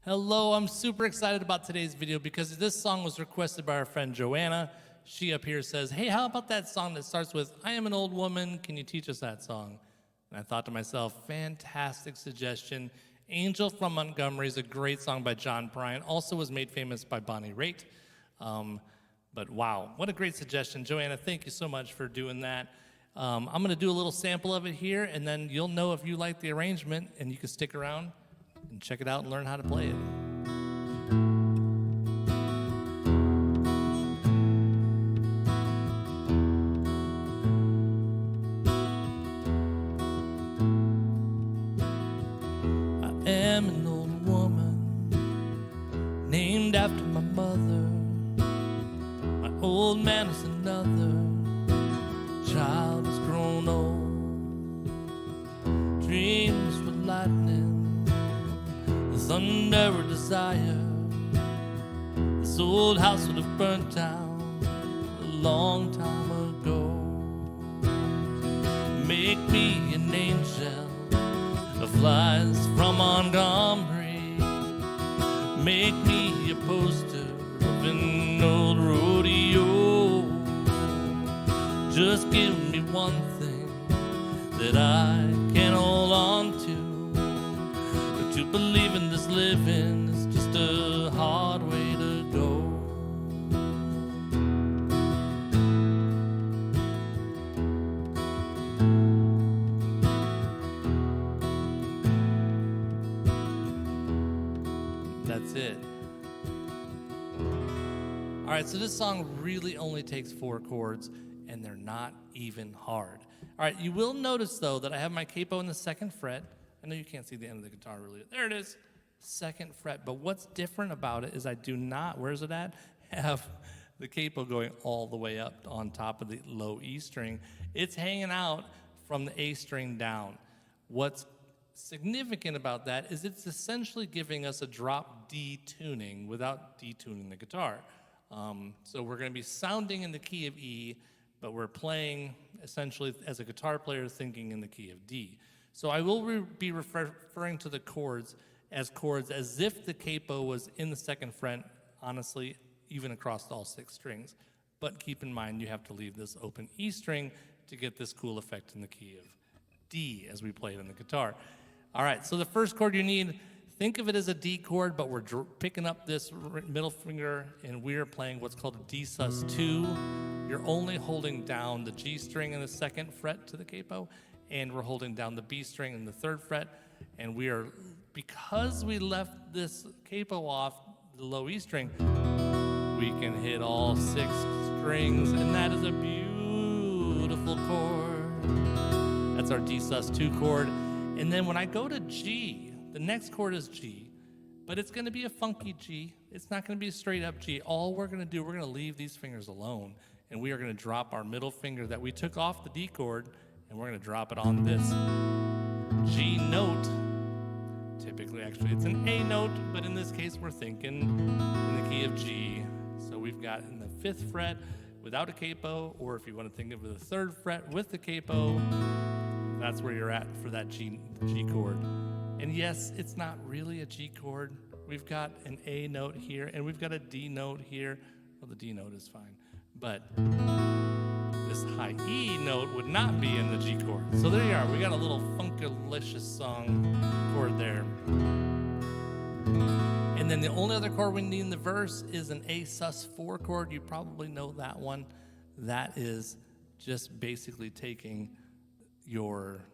Hello, I'm super excited about today's video because this song was requested by our friend Joanna. She up here says, hey, how about that song that starts with, I am an old woman, can you teach us that song? And I thought to myself, fantastic suggestion. Angel from Montgomery is a great song by John Prine, also was made famous by Bonnie Raitt. But wow, what a great suggestion. Joanna, thank you so much for doing that. I'm gonna do a little sample of it here, and then you'll know if you like the arrangement, and you can stick around and check it out and learn how to play it. I am an old woman named after my mother. My old man is another child has grown old. Dreams were lightning, the thunder of desire. This old house would have burnt down a long time ago. Make me an angel that flies from Montgomery. Make me a poster of an old rodeo. Just give me one thing that I can hold on to. But to believe in this living is just a hard way to go. That's it. All right, so this song really only takes 4 chords, and they're not even hard. All right, you will notice, though, that I have my capo in the 2nd fret. I know you can't see the end of the guitar really. There it is, 2nd fret. But what's different about it is I do not, where's it at? Have the capo going all the way up on top of the low E string. It's hanging out from the A string down. What's significant about that is it's essentially giving us a drop D tuning without detuning the guitar. So we're going to be sounding in the key of E, but we're playing essentially as a guitar player thinking in the key of D. So I will be referring to the chords as if the capo was in the 2nd fret, honestly, even across all 6 strings. But keep in mind you have to leave this open E string to get this cool effect in the key of D as we play it in the guitar. All right, so the first chord you need, think of it as a D chord, but we're picking up this middle finger and we're playing what's called a D sus2. You're only holding down the G string in the 2nd fret to the capo, and we're holding down the B string in the 3rd fret, and we are, because we left this capo off the low E string, we can hit all 6 strings, and that is a beautiful chord. That's our D sus2 chord. And then when I go to G, the next chord is G, but it's going to be a funky G. It's not going to be a straight up G. All we're going to do, we're going to leave these fingers alone, and we are going to drop our middle finger that we took off the D chord, and we're going to drop it on this G note. Typically, actually, it's an A note, but in this case, we're thinking in the key of G. So we've got in the 5th fret without a capo, or if you want to think of the 3rd fret with the capo, that's where you're at for that G chord. And yes, it's not really a G chord. We've got an A note here, and we've got a D note here. Well, the D note is fine, but this high E note would not be in the G chord. So there you are. We got a little funkalicious song chord there. And then the only other chord we need in the verse is an A sus4 chord. You probably know that one. That is just basically taking your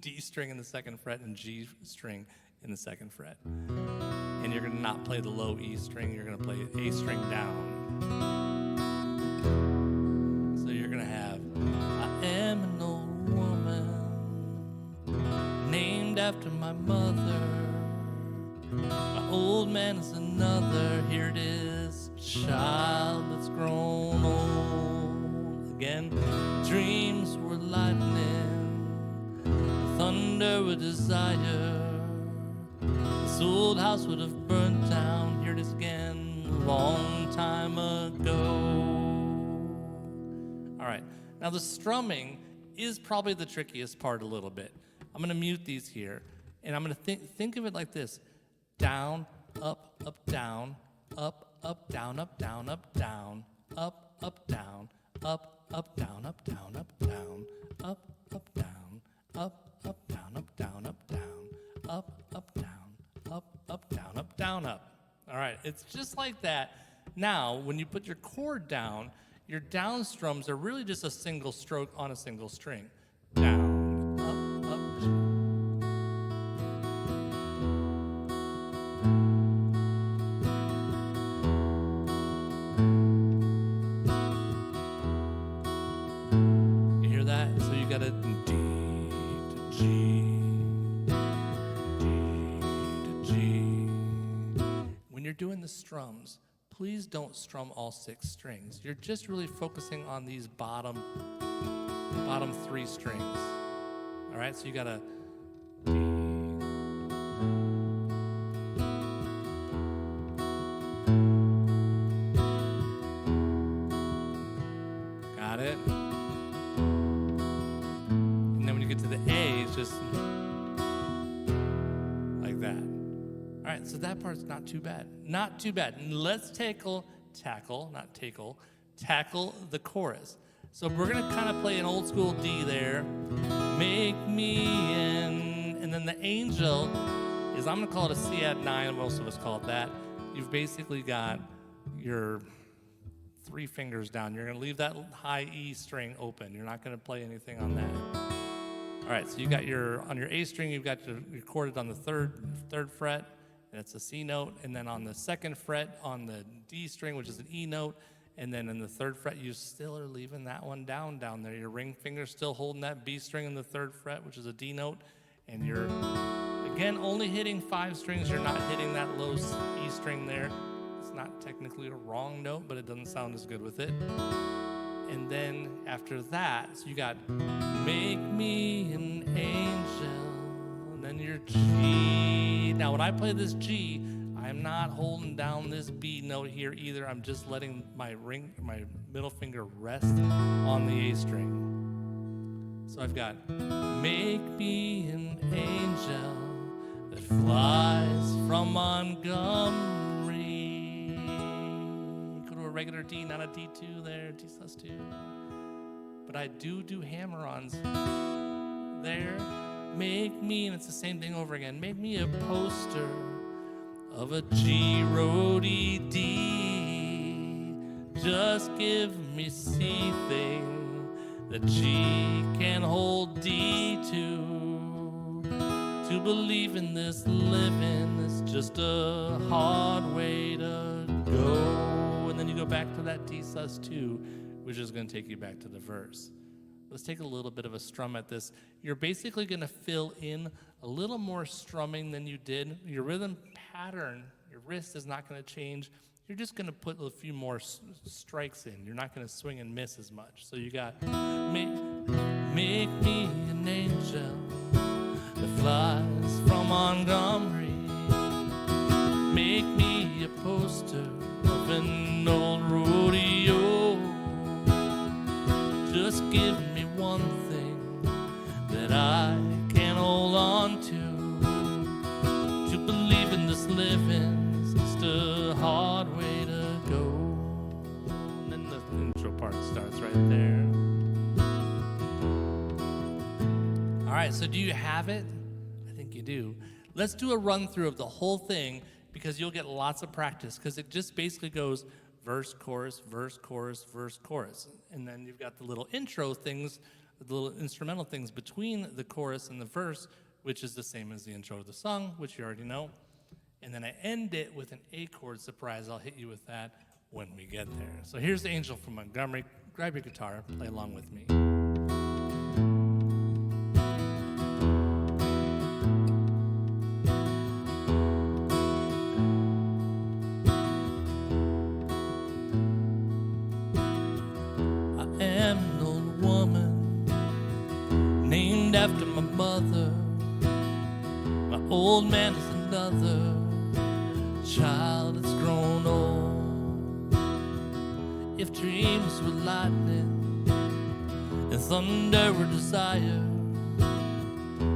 D string in the 2nd fret and G string in the 2nd fret. And you're going to not play the low E string, you're going to play A string down. So you're going to have, I am an old woman named after my mother. My old man is another, here it is, child that's grown old. Again, dreams were lightning, thunder with desire. This old house would have burnt down, here it is again, a long time ago. All right, now the strumming is probably the trickiest part a little bit. I'm gonna mute these here, And I'm going to think of it like this. Down, up, down, up, down, up, down, up, down, up, down, up, down, up, down, up, down, up, down, up, down, up, down, up, down, up, down, up, down, up. All right, it's just like that. Now, when you put your chord down, your down strums are really just a single stroke on a single string. Down, up, you hear that? So you got a D to G, D to G. When you're doing the strums, please don't strum all 6 strings. You're just really focusing on these bottom 3 strings. All right, so you got a D. Got it? And then when you get to the A, it's just like that. All right, so that part's not too bad. Not too bad. And let's tackle the chorus. So we're going to kind of play an old school D there. Make me and then the angel is, I'm going to call it a C add 9. Most of us call it that. You've basically got your 3 fingers down. You're going to leave that high E string open. You're not going to play anything on that. All right, so you got on your A string, you've got your chorded on the third fret, and it's a C note, and then on the 2nd fret on the D string, which is an E note, and then in the 3rd fret, you still are leaving that one down there. Your ring finger's still holding that B string in the 3rd fret, which is a D note, and you're, again, only hitting 5 strings. You're not hitting that low E string there. It's not technically a wrong note, but it doesn't sound as good with it. And then after that, so you got make me an angel, and then your G. Now, when I play this G, I'm not holding down this B note here either. I'm just letting my middle finger rest on the A string. So I've got make me an angel that flies from Montgomery. Go to a regular D, not a D2 there, D sus2. But I do hammer-ons there. Make me, and it's the same thing over again, make me a poster of a G road E D. Just give me C thing that G can hold D to. To believe in this living is just a hard way to go. And then you go back to that D sus2, which is going to take you back to the verse. Let's take a little bit of a strum at this. You're basically going to fill in a little more strumming than you did. Your rhythm pattern, your wrist is not going to change. You're just going to put a few more strikes in. You're not going to swing and miss as much. So you got make me an angel that flies from Montgomery. Make me a poster of an old rodeo. Just give me one thing that I can hold on to believe in this living's just a hard way to go. And then the intro part starts right there. All right, so do you have it? I think you do. Let's do a run through of the whole thing because you'll get lots of practice because it just basically goes verse, chorus, verse, chorus, verse, chorus. And then you've got the little intro things, the little instrumental things between the chorus and the verse, which is the same as the intro of the song, which you already know. And then I end it with an A chord surprise. I'll hit you with that when we get there. So here's the Angel from Montgomery. Grab your guitar, play along with me. After my mother, my old man is another child that's grown old. If dreams were lightning and thunder were desire,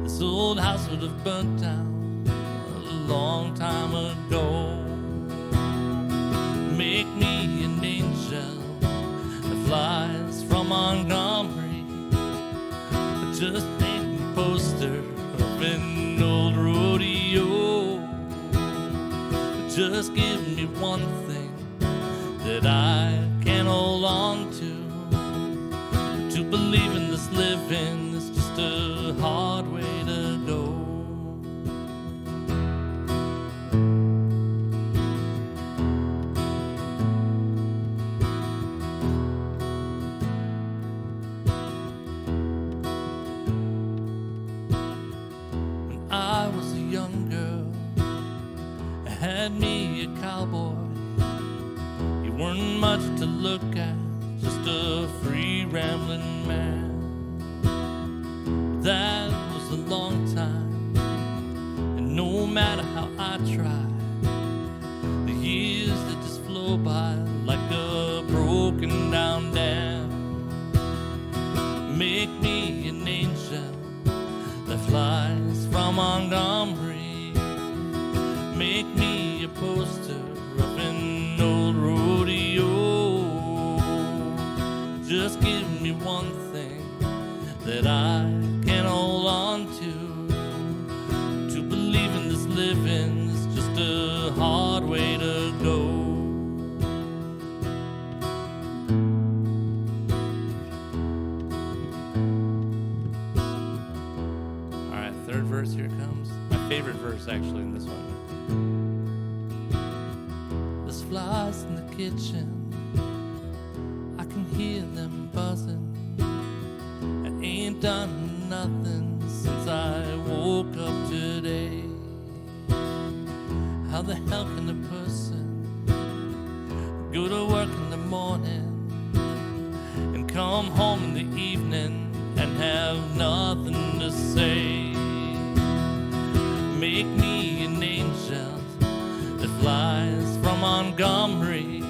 this This old house would have burnt down a long time ago. Make me an angel that flies from Montgomery. Just paint a poster of an old rodeo. Just give me one thing that I can hold on to. To believe in this living is just a hard way to go. When I was a young girl, I had me a cowboy. You weren't much to look at, just a free rambling man. That was a long time, and no matter how I tried, the years that just flow by like a broken down dam. Make me an angel that flies from Montgomery. Make me a poster of an old rodeo. Just give me one thing that I can hold on to. To believe in this living is just a hard way to go. All right, third verse, here it comes. My favorite verse actually in this one. There's flies in the kitchen, I can hear them buzzing. I ain't done nothing since I woke up today. How the hell can a person go to work in the morning and come home in the evening and have nothing to say? Make me an angel that flies from Montgomery.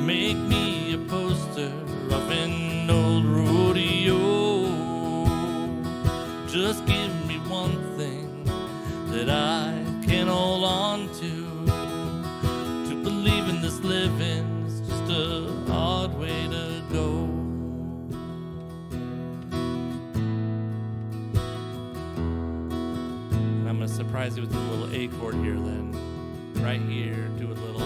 Make me a poster of an old rodeo. Just give me one thing that I can hold on to. To believe in this living is just a hard way to go. And I'm going to surprise you with a little A chord here then. Right here, do a little.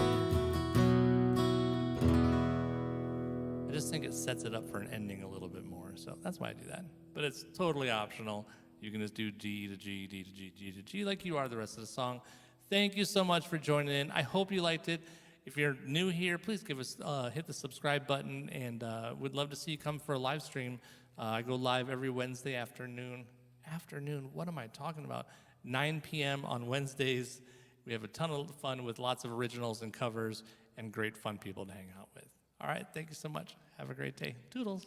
I just think it sets it up for an ending a little bit more, so that's why I do that. But it's totally optional. You can just do G to G, D to G, G to G like you are the rest of the song. Thank you so much for joining in. I hope you liked it. If you're new here, please give us hit the subscribe button, and we'd love to see you come for a live stream. I go live every Wednesday afternoon. What am I talking about? 9 p.m. on Wednesdays. We have a ton of fun with lots of originals and covers and great fun people to hang out with. All right, thank you so much. Have a great day. Toodles.